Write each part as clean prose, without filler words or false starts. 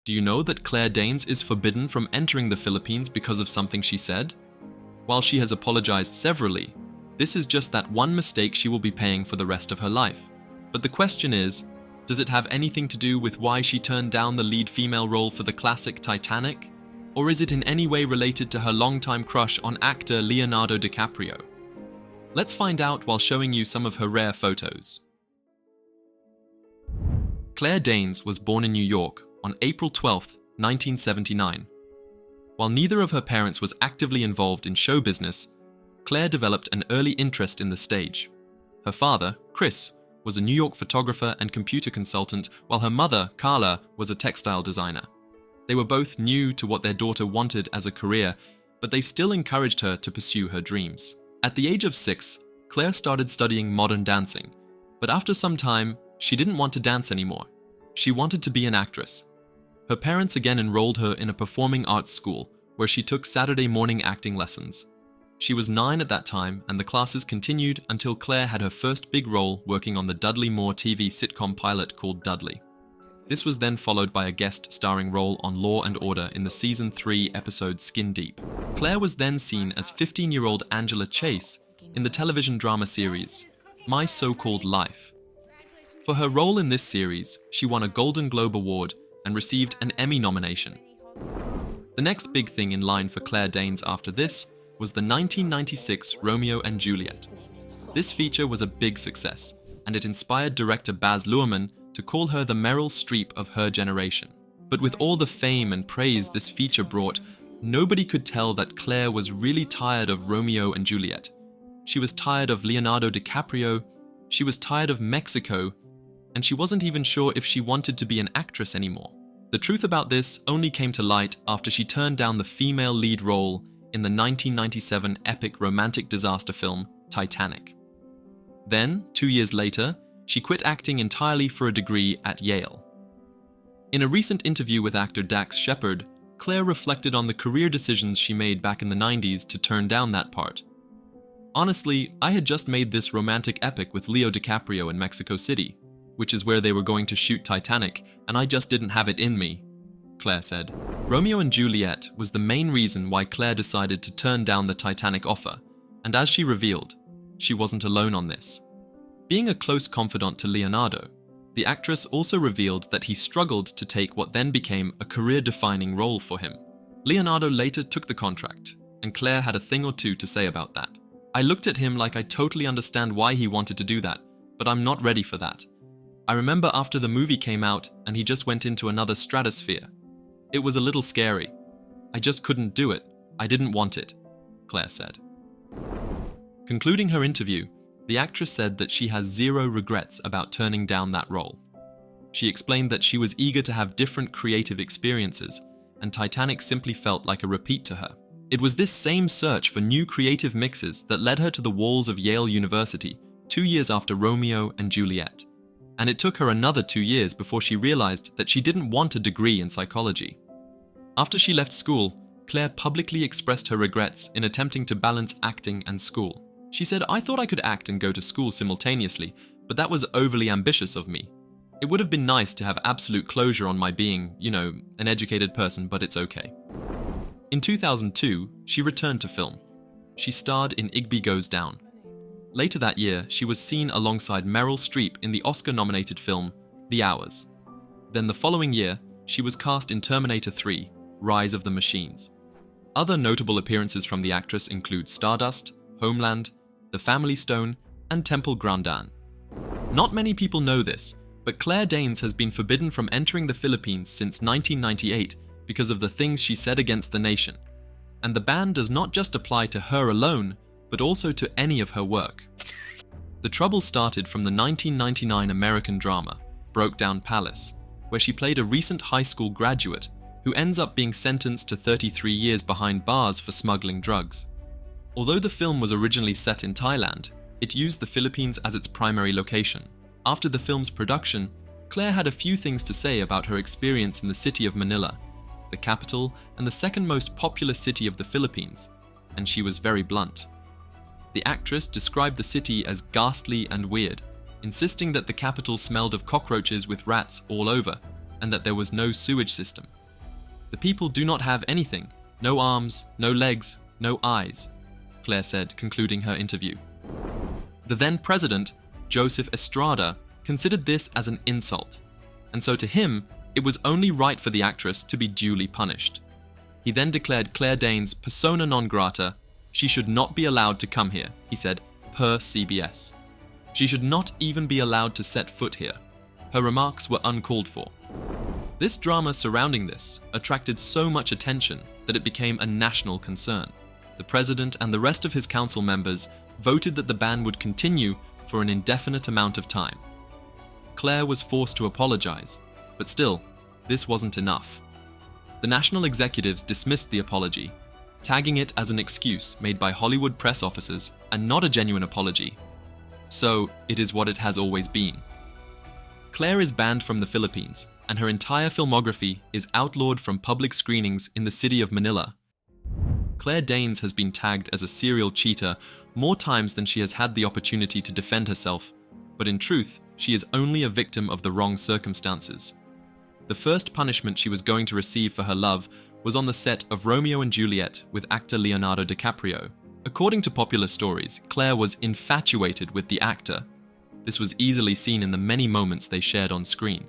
Do you know that Claire Danes is forbidden from entering the Philippines because of something she said? While she has apologized severally, this is just that one mistake she will be paying for the rest of her life. But the question is, does it have anything to do with why she turned down the lead female role for the classic Titanic? Or is it in any way related to her longtime crush on actor Leonardo DiCaprio? Let's find out while showing you some of her rare photos. Claire Danes was born in New York on April 12, 1979. While neither of her parents was actively involved in show business, Claire developed an early interest in the stage. Her father, Chris, was a New York photographer and computer consultant, while her mother, Carla, was a textile designer. They were both new to what their daughter wanted as a career, but they still encouraged her to pursue her dreams. At the age of 6, Claire started studying modern dancing, but after some time, she didn't want to dance anymore. She wanted to be an actress. Her parents again enrolled her in a performing arts school, where she took Saturday morning acting lessons. She was 9 at that time, and the classes continued until Claire had her first big role working on the Dudley Moore TV sitcom pilot called Dudley. This was then followed by a guest starring role on Law & Order in the Season 3 episode Skin Deep. Claire was then seen as 15-year-old Angela Chase in the television drama series My So-Called Life. For her role in this series, she won a Golden Globe Award and received an Emmy nomination. The next big thing in line for Claire Danes after this was the 1996 Romeo and Juliet. This feature was a big success, and it inspired director Baz Luhrmann to call her the Meryl Streep of her generation. But with all the fame and praise this feature brought, nobody could tell that Claire was really tired of Romeo and Juliet. She was tired of Leonardo DiCaprio, she was tired of Mexico, and she wasn't even sure if she wanted to be an actress anymore. The truth about this only came to light after she turned down the female lead role in the 1997 epic romantic disaster film Titanic. Then, 2 years later, she quit acting entirely for a degree at Yale. In a recent interview with actor Dax Shepard, Claire reflected on the career decisions she made back in the 90s to turn down that part. Honestly, I had just made this romantic epic with Leo DiCaprio in Mexico City, which is where they were going to shoot Titanic, and I just didn't have it in me, Claire said. Romeo and Juliet was the main reason why Claire decided to turn down the Titanic offer, and as she revealed, she wasn't alone on this. Being a close confidant to Leonardo, the actress also revealed that he struggled to take what then became a career-defining role for him. Leonardo later took the contract, and Claire had a thing or two to say about that. I looked at him like I totally understand why he wanted to do that, but I'm not ready for that. I remember after the movie came out and he just went into another stratosphere. It was a little scary. I just couldn't do it. I didn't want it, Claire said. Concluding her interview, the actress said that she has zero regrets about turning down that role. She explained that she was eager to have different creative experiences, and Titanic simply felt like a repeat to her. It was this same search for new creative mixes that led her to the walls of Yale University 2 years after Romeo and Juliet. And it took her another 2 years before she realized that she didn't want a degree in psychology. After she left school, Claire publicly expressed her regrets in attempting to balance acting and school. She said, "I thought I could act and go to school simultaneously, but that was overly ambitious of me. It would have been nice to have absolute closure on my being, an educated person, but it's okay." In 2002, she returned to film. She starred in Igby Goes Down. Later that year, she was seen alongside Meryl Streep in the Oscar-nominated film The Hours. Then the following year, she was cast in Terminator 3: Rise of the Machines. Other notable appearances from the actress include Stardust, Homeland, The Family Stone, and Temple Grandin. Not many people know this, but Claire Danes has been forbidden from entering the Philippines since 1998 because of the things she said against the nation. And the ban does not just apply to her alone, but also to any of her work. The trouble started from the 1999 American drama, Broke Down Palace, where she played a recent high school graduate who ends up being sentenced to 33 years behind bars for smuggling drugs. Although the film was originally set in Thailand, it used the Philippines as its primary location. After the film's production, Claire had a few things to say about her experience in the city of Manila, the capital and the second most populous city of the Philippines, and she was very blunt. The actress described the city as ghastly and weird, insisting that the capital smelled of cockroaches with rats all over, and that there was no sewage system. "The people do not have anything, no arms, no legs, no eyes," Claire said, concluding her interview. The then president, Joseph Estrada, considered this as an insult, and so to him, it was only right for the actress to be duly punished. He then declared Claire Danes persona non grata. "She should not be allowed to come here," he said, per CBS. "She should not even be allowed to set foot here. Her remarks were uncalled for." This drama surrounding this attracted so much attention that it became a national concern. The president and the rest of his council members voted that the ban would continue for an indefinite amount of time. Claire was forced to apologize, but still, this wasn't enough. The national executives dismissed the apology, tagging it as an excuse made by Hollywood press officers and not a genuine apology. So, it is what it has always been. Claire is banned from the Philippines, and her entire filmography is outlawed from public screenings in the city of Manila. Claire Danes has been tagged as a serial cheater more times than she has had the opportunity to defend herself, but in truth, she is only a victim of the wrong circumstances. The first punishment she was going to receive for her love was on the set of Romeo and Juliet with actor Leonardo DiCaprio. According to popular stories, Claire was infatuated with the actor. This was easily seen in the many moments they shared on screen.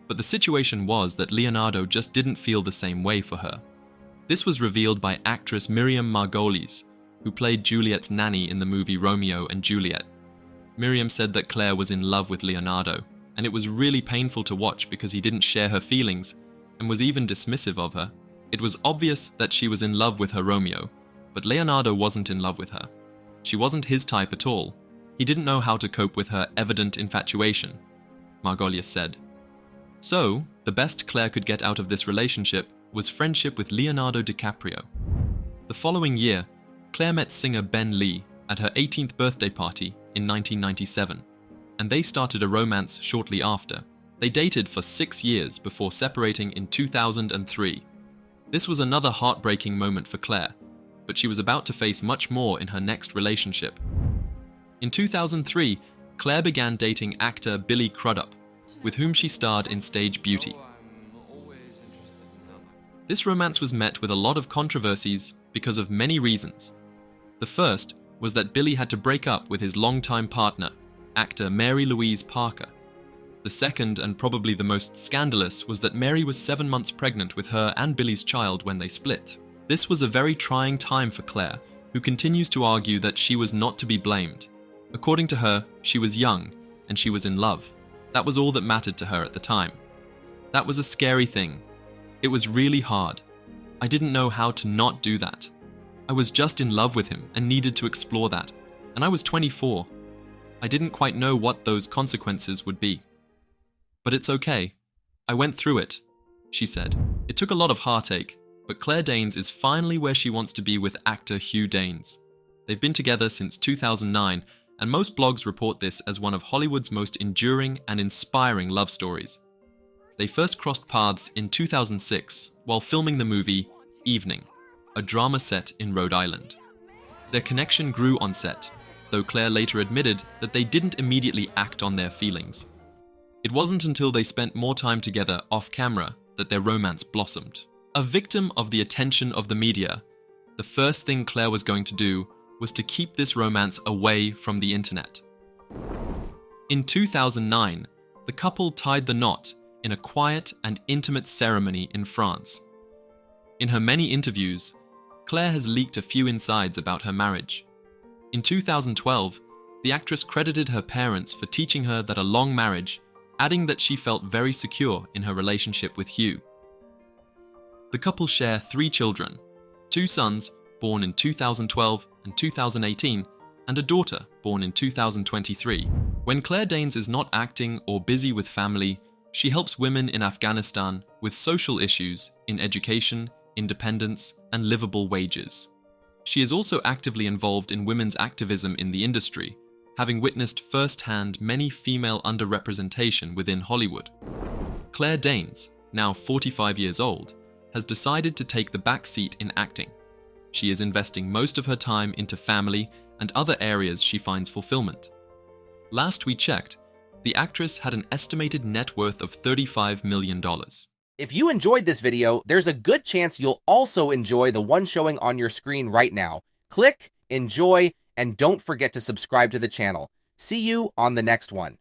But the situation was that Leonardo just didn't feel the same way for her. This was revealed by actress Miriam Margolyes, who played Juliet's nanny in the movie Romeo and Juliet. Miriam said that Claire was in love with Leonardo, and it was really painful to watch because he didn't share her feelings and was even dismissive of her. It was obvious that she was in love with her Romeo, but Leonardo wasn't in love with her. She wasn't his type at all. He didn't know how to cope with her evident infatuation, Margolyes said. So, the best Claire could get out of this relationship was friendship with Leonardo DiCaprio. The following year, Claire met singer Ben Lee at her 18th birthday party in 1997, and they started a romance shortly after. They dated for 6 years before separating in 2003. This was another heartbreaking moment for Claire, but she was about to face much more in her next relationship. In 2003, Claire began dating actor Billy Crudup, with whom she starred in Stage Beauty. This romance was met with a lot of controversies because of many reasons. The first was that Billy had to break up with his longtime partner, actor Mary Louise Parker. The second, and probably the most scandalous, was that Mary was 7 months pregnant with her and Billy's child when they split. This was a very trying time for Claire, who continues to argue that she was not to be blamed. According to her, she was young, and she was in love. That was all that mattered to her at the time. That was a scary thing. It was really hard. I didn't know how to not do that. I was just in love with him and needed to explore that. And I was 24. I didn't quite know what those consequences would be. But it's okay. I went through it, she said. It took a lot of heartache, but Claire Danes is finally where she wants to be with actor Hugh Danes. They've been together since 2009, and most blogs report this as one of Hollywood's most enduring and inspiring love stories. They first crossed paths in 2006 while filming the movie Evening, a drama set in Rhode Island. Their connection grew on set, though Claire later admitted that they didn't immediately act on their feelings. It wasn't until they spent more time together off-camera that their romance blossomed. A victim of the attention of the media, the first thing Claire was going to do was to keep this romance away from the internet. In 2009, the couple tied the knot in a quiet and intimate ceremony in France. In her many interviews, Claire has leaked a few insides about her marriage. In 2012, the actress credited her parents for teaching her that a long marriage, adding that she felt very secure in her relationship with Hugh. The couple share 3 children, 2 sons born in 2012 and 2018, and a daughter born in 2023. When Claire Danes is not acting or busy with family, she helps women in Afghanistan with social issues in education, independence, and livable wages. She is also actively involved in women's activism in the industry, having witnessed firsthand many female underrepresentation within Hollywood. Claire Danes, now 45 years old, has decided to take the back seat in acting. She is investing most of her time into family and other areas she finds fulfillment. Last we checked, The actress had an estimated net worth of $35 million. If you enjoyed this video, there's a good chance you'll also enjoy the one showing on your screen right now. Click, enjoy, and don't forget to subscribe to the channel. See you on the next one.